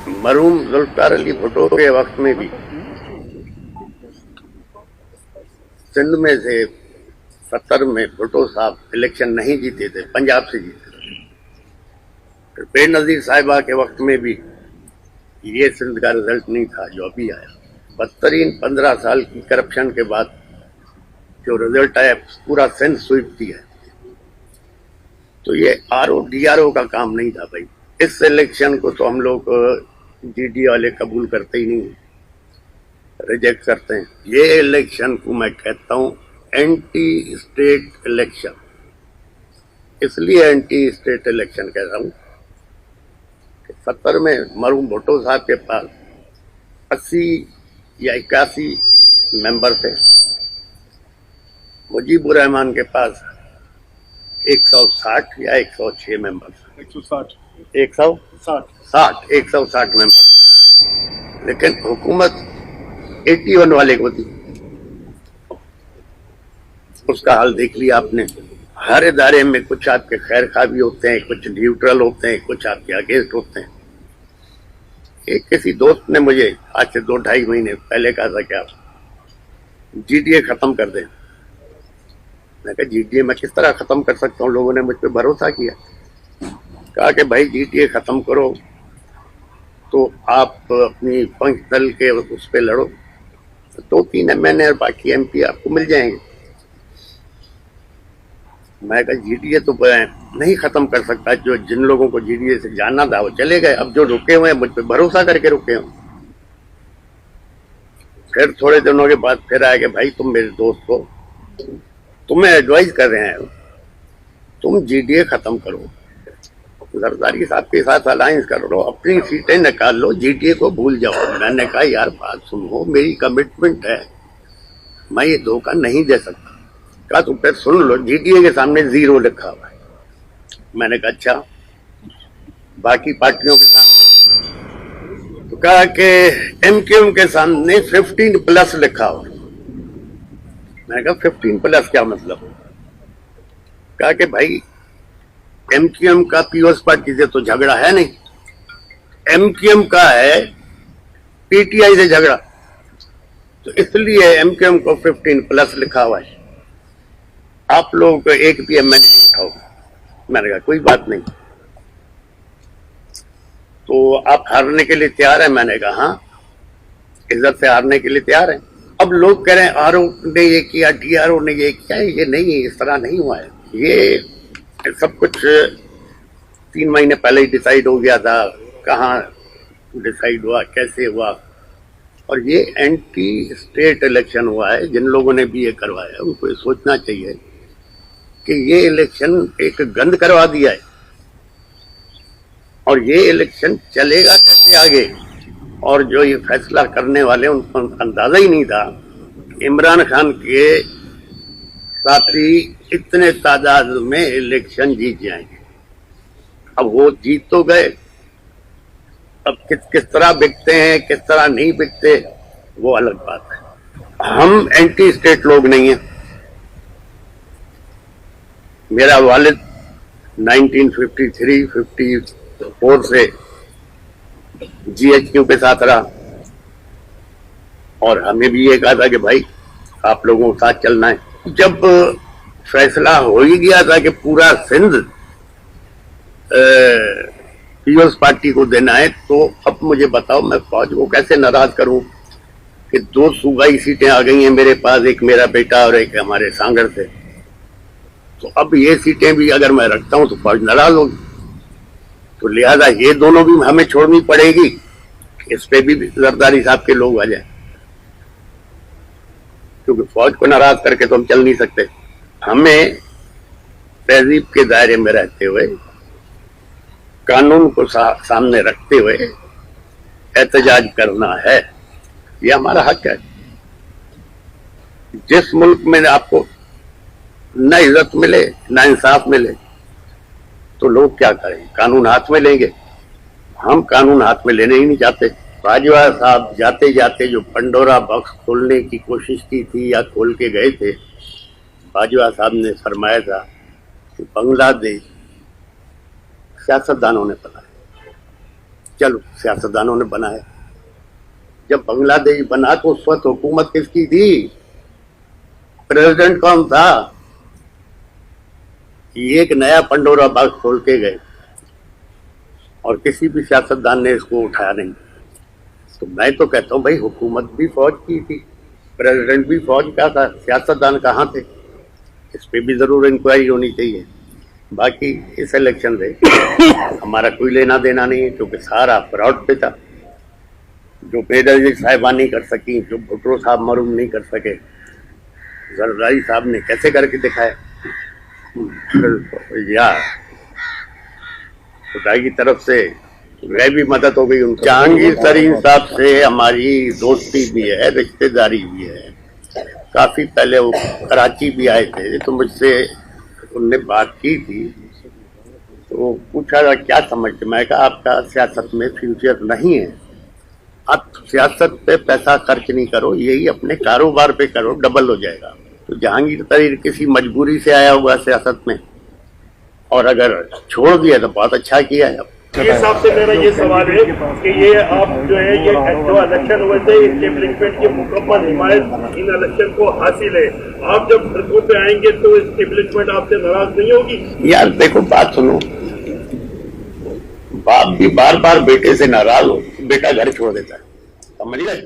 मरहूम जुल्फ़िकार अली भुट्टो के वक्त में भी सिंध में से 70 में भुट्टो साहब इलेक्शन नहीं जीते थे, पंजाब से जीते थे। फिर बेनज़ीर साहिबा के वक्त में भी ये सिंध का रिजल्ट नहीं था जो अभी आया। बदतरीन 15 साल की करप्शन के बाद जो रिजल्ट आया, पूरा सिंध स्वीप दिया है। तो ये DRO का काम नहीं था भाई। इस इलेक्शन को तो हम लोग GD वाले कबूल करते ही नहीं, रिजेक्ट करते हैं। ये इलेक्शन को मैं कहता हूं एंटी स्टेट इलेक्शन। इसलिए एंटी स्टेट इलेक्शन कह रहा हूं कि 70 में मरहूम भुट्टो साहब के पास 80 या 81 मेंबर थे, मुजीबुर रहमान के पास 160 या 106 मेंबर, 160 मेंबर, लेकिन हुकूमत 81 वाले को थी। उसका हाल देख लिया आपने। हर इदारे में कुछ आपके खैर खा भी होते हैं, कुछ न्यूट्रल होते हैं, कुछ आपके अगेंस्ट होते हैं। एक किसी दोस्त ने मुझे आज से 2-2.5 महीने पहले कहा था कि आप GDA खत्म कर दें। मैं कहा GDA मैं किस तरह खत्म कर सकता हूँ? लोगों ने मुझ पर भरोसा किया, कहा कि भाई GDA खत्म करो तो आप अपनी फंक्शनल के उस पर लड़ो, 2-3 MNA और बाकी MP आपको मिल जाएंगे। मैं कहा GDA तो नहीं खत्म कर सकता। जो जिन लोगों को GDA से जाना था वो चले गए, अब जो रुके हुए हैं मुझ पर भरोसा करके रुके हुए। फिर थोड़े दिनों के बाद फिर आया कि भाई तुम मेरे दोस्त हो, तुम्हें एडवाइस कर रहे हैं, तुम GDA खत्म करो, जरदारी साहब के साथ अलायंस कर लो, अपनी सीटें निकाल लो, GDA को भूल जाओ। मैंने कहा यार बात सुनो, मेरी कमिटमेंट है, मैं ये धोखा नहीं दे सकता। कहा तुम फिर सुन लो, GDA के सामने 0 लिखा हुआ है। मैंने कहा अच्छा, बाकी पार्टियों के सामने? तो कहा कि MQM के सामने 15+ लिखा हुआ। मैंने कहा 15+ क्या मतलब? कहा कि भाई MQM का पीओएस पार्टी से तो झगड़ा है नहीं, MQM का है PTI से झगड़ा, तो इसलिए MQM को 15+ लिखा हुआ है। आप लोगों को एक भी MNA नहीं उठाओ। मैंने कहा कोई बात नहीं, तो आप हारने के लिए तैयार है? मैंने कहा हाँ, इज्जत से हारने के लिए तैयार है। अब लोग कह रहे हैं RO ने ये किया, DRO ने ये किया। ये नहीं, इस तरह नहीं हुआ है। ये सब कुछ 3 महीने पहले ही डिसाइड हो गया था। कहाँ डिसाइड हुआ, कैसे हुआ? और ये एंटी स्टेट इलेक्शन हुआ है। जिन लोगों ने भी ये करवाया उनको ये सोचना चाहिए कि ये इलेक्शन एक गंद करवा दिया है, और ये इलेक्शन चलेगा कैसे आगे। और जो ये फैसला करने वाले उनको अंदाजा ही नहीं था इमरान खान के साथी इतने तादाद में इलेक्शन जीत जाएंगे। अब वो जीत तो गए, अब किस तरह बिकते हैं, किस तरह नहीं बिकते, वो अलग बात है। हम एंटी स्टेट लोग नहीं हैं। मेरा वालिद 1953-54 से GHQ के साथ रहा, और हमें भी ये कहा था कि भाई आप लोगों के साथ चलना है। जब फैसला हो ही गया था कि पूरा सिंध पीओएस पार्टी को देना है, तो अब मुझे बताओ मैं फौज को कैसे नाराज करूं कि 2 सूबाई सीटें आ गई हैं मेरे पास, एक मेरा बेटा और एक हमारे सांगड़ से। तो अब ये सीटें भी अगर मैं रखता हूं तो फौज नाराज होगी, तो लिहाजा ये दोनों भी हमें छोड़नी पड़ेगी। इस पे भी जरदारी साहब के लोग आ जाए, क्योंकि फौज को नाराज करके तो हम चल नहीं सकते। हमें तहजीब के दायरे में रहते हुए, कानून को सामने रखते हुए एहतजाज करना है, यह हमारा हक है। जिस मुल्क में आपको न इज्जत मिले, न इंसाफ मिले, तो लोग क्या करें? कानून हाथ में लेंगे। हम कानून हाथ में लेने ही नहीं चाहते। बाजवा साहब जाते जाते जो पंडोरा बॉक्स खोलने की कोशिश की थी या खोल के गए थे, बाजवा साहब ने फरमाया था कि बांग्लादेश सियासतदानों ने बनाया, चलो सियासतदानों ने बनाया। जब बांग्लादेश बना तो उस वक्त हुकूमत किसकी थी, प्रेसिडेंट कौन था? ये एक नया पंडोरा बॉक्स खोल के गए और किसी भी सियासतदान ने इसको उठाया नहीं। तो मैं तो कहता हूँ भाई, हुकूमत भी फौज की थी, प्रेसिडेंट भी फौज का था, सियासतदान कहाँ थे? इस पे भी जरूर इंक्वायरी होनी चाहिए। बाकी इस इलेक्शन से हमारा कोई लेना देना नहीं है, क्योंकि सारा फ्रॉड पे था। जो बेनजीर साहिबा नहीं कर सकी, जो भुट्टो साहब मरूम नहीं कर सके, जरदारी साहब ने कैसे करके दिखाया। या खुदा की तरफ से गैबी मदद हो गई उनकी। जहांगीर तरीन साहब से हमारी दोस्ती भी है, रिश्तेदारी भी है। काफी पहले वो कराची भी आए थे, तो मुझसे उनने बात की थी। तो पूछा क्या समझते, मैं कहा आपका सियासत में फ्यूचर नहीं है, आप सियासत पे पैसा खर्च नहीं करो, यही अपने कारोबार पे करो, डबल हो जाएगा। तो जहांगीर तरीन किसी मजबूरी से आया हुआ सियासत में, और अगर छोड़ दिया तो बहुत अच्छा किया है। इस हिसाब से मेरा ये सवाल है कि ये आप जो है ये जो इलेक्शन हुए थे, एस्टेब्लिशमेंट की मुकम्मल हिमायत इन इलेक्शन को हासिल है। आप जब सड़कों पे आएंगे तो एस्टेब्लिशमेंट आपसे नाराज नहीं होगी? यार देखो, बात सुनो, बाप भी बार बार बेटे से नाराज हो, बेटा घर छोड़ देता है, समझ गए?